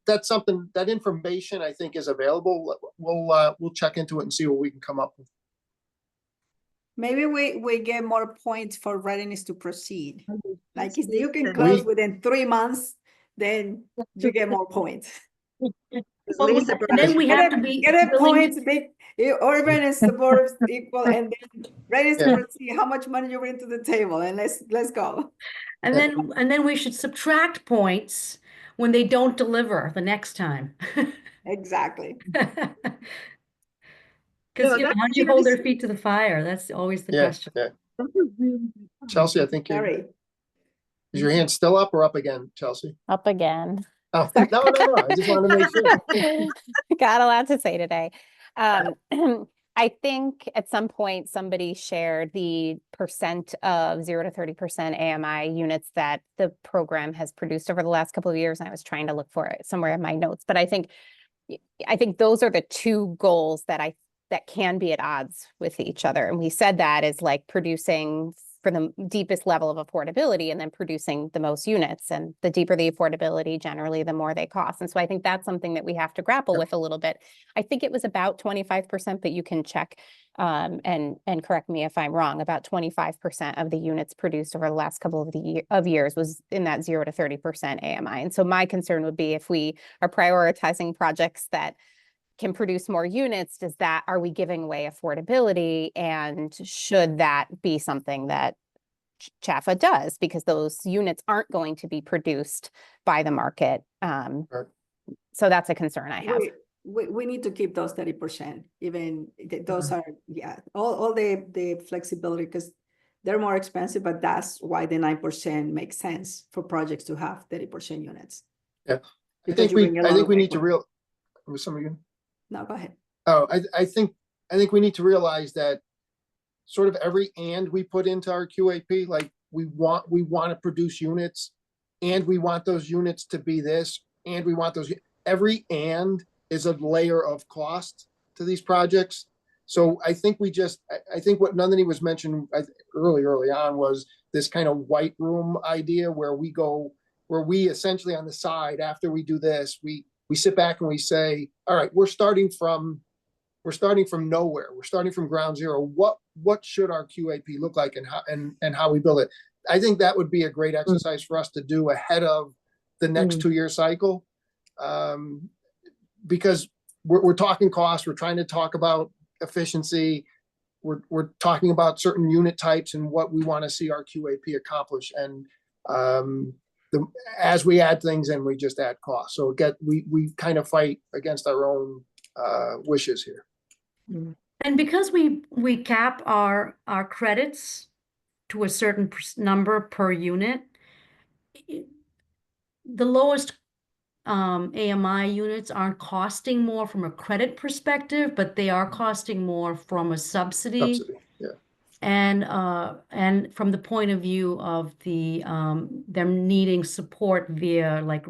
A: that's something, that information I think is available. We'll check into it and see what we can come up with.
C: Maybe we get more points for readiness to proceed. Like if you can
D: We-
C: close within 3 months, then you get more points.
D: Lisa
B: And
D: brought
B: then
D: us-
B: we have to be
C: Get a
B: willing
C: points, big, urban and suburbs equal, and then readiness to
A: Yeah.
C: proceed, how much money you bring to the table, and let's go.
B: and then we should subtract points when they don't deliver the next time.
C: Exactly.
B: Because
D: No, that's
B: how do you hold their
D: seriously-
B: feet to the fire? That's always the
A: Yeah,
B: question.
A: yeah.
D: That's a really good point.
A: Chelsea, I think
C: Very.
A: is your hand still up or up again, Chelsea?
H: Up again.
A: Oh, no, I just wanted to make sure.
H: Got a lot to say today. I think at some point somebody shared the percent of 0 to 30% AMI units that the program has produced over the last couple of years. And I was trying to look for it somewhere in my notes, but I think those are the two goals that can be at odds with each other. And we said that is like producing for the deepest level of affordability and then producing the most units. And the deeper the affordability, generally, the more they cost. And so I think that's something that we have to grapple with a little bit. I think it was about 25%, but you can check and correct me if I'm wrong. About 25% of the units produced over the last couple of years was in that 0 to 30% AMI. And so my concern would be if we are prioritizing projects that can produce more units, are we giving away affordability? And should that be something that CHFA does? Because those units aren't going to be produced by the market. So that's a concern I have.
C: We need to keep those 30%, even those are, all the flexibility, because they're more expensive, but that's why the 9% makes sense for projects to have 30% units.
A: Yeah,
C: Because
A: I think we need to was somebody good?
C: No, go ahead.
A: Oh, I think we need to realize that sort of every and we put into our QAP, like we want to produce units, and we want those units to be this, and we want those. Every and is a layer of cost to these projects. So I think I think what Nandini was mentioning early on was this kind of white room idea where we essentially on the side, after we do this, we sit back and we say, all right, we're starting from nowhere. We're starting from ground zero. What should our QAP look like and how we build it? I think that would be a great exercise for us to do ahead of the next 2-year cycle. Because we're talking cost, we're trying to talk about efficiency, we're talking about certain unit types and what we want to see our QAP accomplish. And as we add things in, we just add costs. So we kind of fight against our own wishes here.
B: And because we cap our credits to a certain number per unit, the lowest AMI units aren't costing more from a credit perspective, but they are costing more from a subsidy.
A: Yeah.
B: And from the point of view of them needing support via like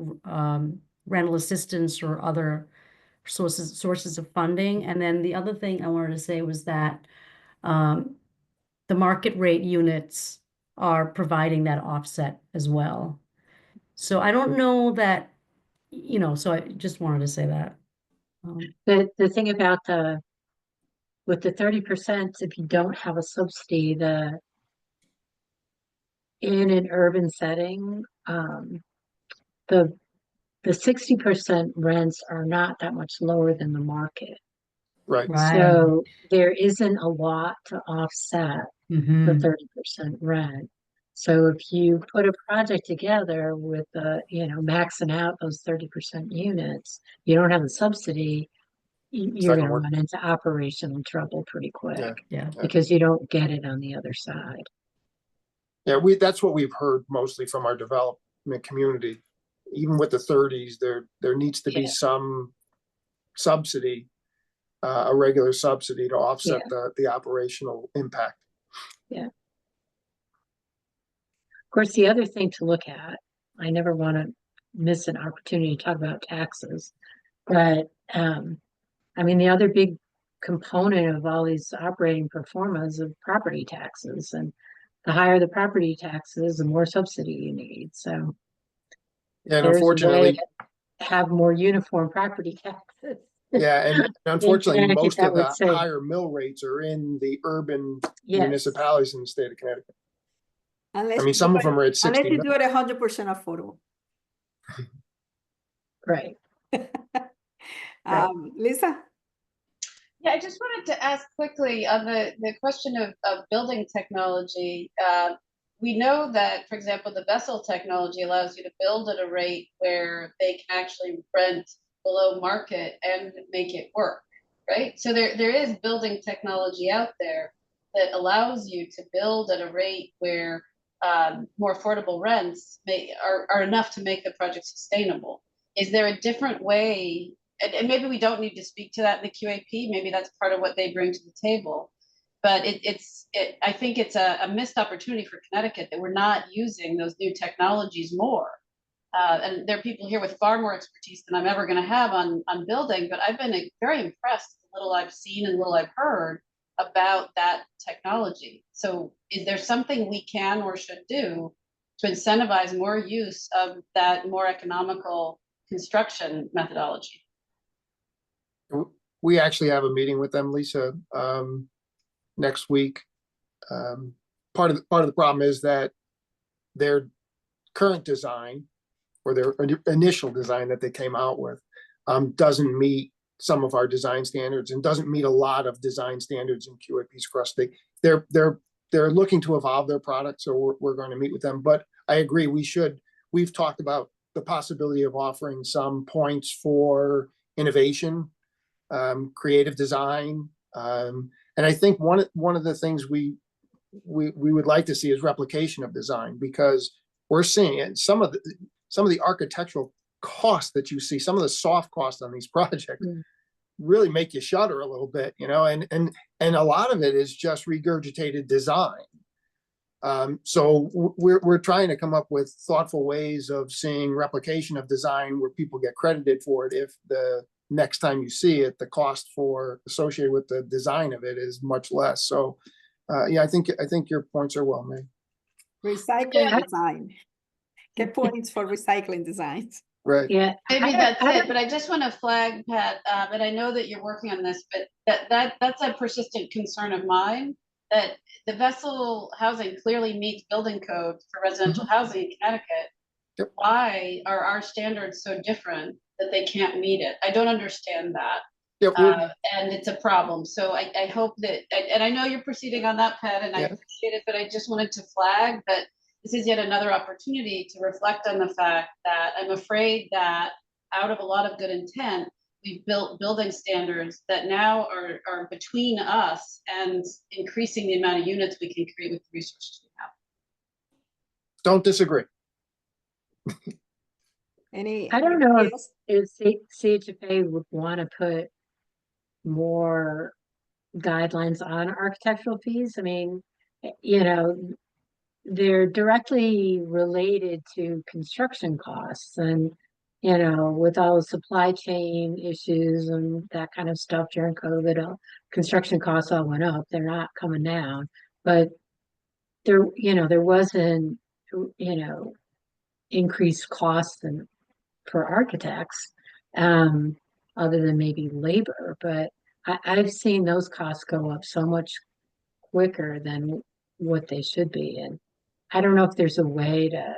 B: rental assistance or other sources of funding. And then the other thing I wanted to say was that the market rate units are providing that offset as well. So I don't know that, so I just wanted to say that.
I: The thing about with the 30%, if you don't have a subsidy, in an urban setting, the 60% rents are not that much lower than the market.
A: Right.
I: So there isn't a lot to offset
B: Mm-hmm.
I: the 30% rent. So if you put a project together with maxing out those 30% units, you don't have a subsidy, you're going to run into operational trouble pretty quick.
B: Yeah.
I: Because you don't get it on the other side.
A: Yeah, that's what we've heard mostly from our development community. Even with the 30s, there needs to be some subsidy, a regular subsidy to offset the operational impact.
I: Yeah. Of course, the other thing to look at, I never want to miss an opportunity to talk about taxes, but the other big component of all these operating performance of property taxes, and the higher the property taxes, the more subsidy you need. So
A: yeah, and unfortunately,
I: have more uniform property taxes.
A: Yeah, and unfortunately, most of the higher mill rates are in the urban municipalities in the state of Connecticut. Some of them are at 60.
C: Unless you do it 100% affordable.
I: Right.
C: Lisa?
F: Yeah, I just wanted to ask quickly on the question of building technology. We know that, for example, the vessel technology allows you to build at a rate where they can actually rent below market and make it work, right? So there is building technology out there that allows you to build at a rate where more affordable rents are enough to make the project sustainable. is there a different way? And maybe we don't need to speak to that in the QAP. Maybe that's part of what they bring to the table. But I think it's a missed opportunity for Connecticut that we're not using those new technologies more. And there are people here with far more expertise than I'm ever going to have on building, but I've been very impressed with the little I've seen and little I've heard about that technology. So is there something we can or should do to incentivize more use of that more economical construction methodology?
A: We actually have a meeting with them, Lisa, next week. Part of the problem is that their current design, or their initial design that they came out with, doesn't meet some of our design standards and doesn't meet a lot of design standards in QAP's crust. They're looking to evolve their product, so we're going to meet with them. But I agree, we've talked about the possibility of offering some points for innovation, creative design, and I think one of the things we would like to see is replication of design, because we're seeing it. Some of the architectural costs that you see, some of the soft costs on these projects really make you shudder a little bit, and a lot of it is just regurgitated design. So we're trying to come up with thoughtful ways of seeing replication of design where people get credited for it. If the next time you see it, the cost associated with the design of it is much less. So yeah, I think your points are well made.
C: Recycling design. Get points for recycling designs.
A: Right.
I: Yeah.
F: Maybe that's it, but I just want to flag, Pat, and I know that you're working on this, but that's a persistent concern of mine, that the vessel housing clearly meets building code for residential housing in Connecticut.
A: Yep.
F: Why are our standards so different that they can't meet it? I don't understand that.
A: Yep.
F: And it's a problem. So I hope that, and I know you're proceeding on that, Pat, and I appreciate it, but I just wanted to flag that this is yet another opportunity to reflect on the fact that I'm afraid that out of a lot of good intent, we've built building standards that now are between us and increasing the amount of units we can create with the resources we have.
A: Don't disagree.
I: I don't know if CHFA would want to put more guidelines on architectural fees. I mean, they're directly related to construction costs, and with all the supply chain issues and that kind of stuff during COVID, construction costs all went up. They're not coming down, but there wasn't increased costs for architects, other than maybe labor. But I've seen those costs go up so much quicker than what they should be. And I don't know if there's a way to,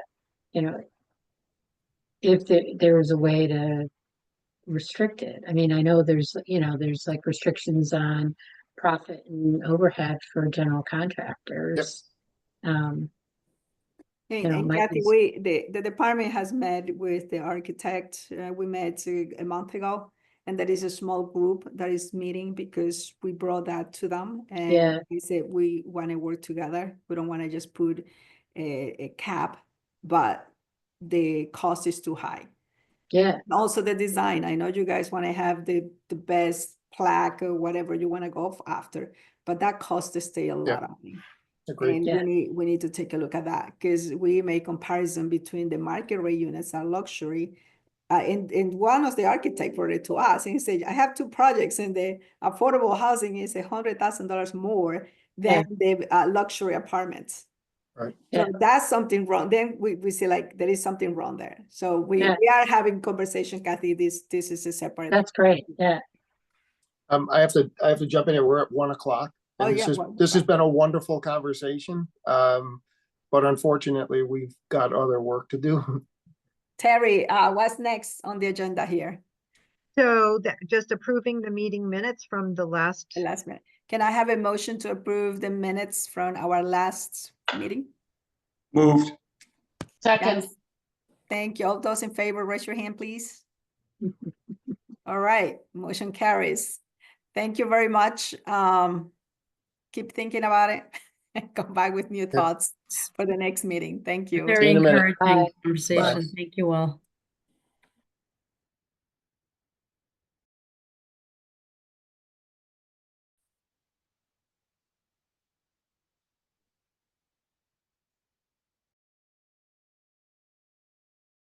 I: if there was a way to restrict it. I mean, I know there's like restrictions on profit and overhead for general contractors.
C: And Kathy, the department has met with the architect. We met a month ago, and there is a small group that is meeting because we brought that to them. And we said we want to work together. We don't want to just put a cap, but the cost is too high.
I: Yeah.
C: And also the design. I know you guys want to have the best plaque or whatever you want to go after, but that costs to stay a lot of money.
A: Agreed.
C: And we need to take a look at that, because we make comparison between the market rate units and luxury. And one of the architect brought it to us, and he said, I have two projects, and the affordable housing is $100,000 more than the luxury apartments.
A: Right.
C: So that's something wrong. Then we see like there is something wrong there. So we are having conversation, Kathy. This is a separate.
I: That's great. Yeah.
A: I have to jump in here. We're at 1 o'clock. This has been a wonderful conversation. But unfortunately, we've got other work to do.
C: Terry, what's next on the agenda here?
D: So just approving the meeting minutes from the last
C: minute. Can I have a motion to approve the minutes from our last meeting?
E: Moved.
F: Second.
C: Yes. Thank you. All those in favor, raise your hand, please. All right, motion carries. Thank you very much. Keep thinking about it and come back with new thoughts for the next meeting. Thank you.
B: Very encouraging
I: Bye.
B: conversation. Thank you all.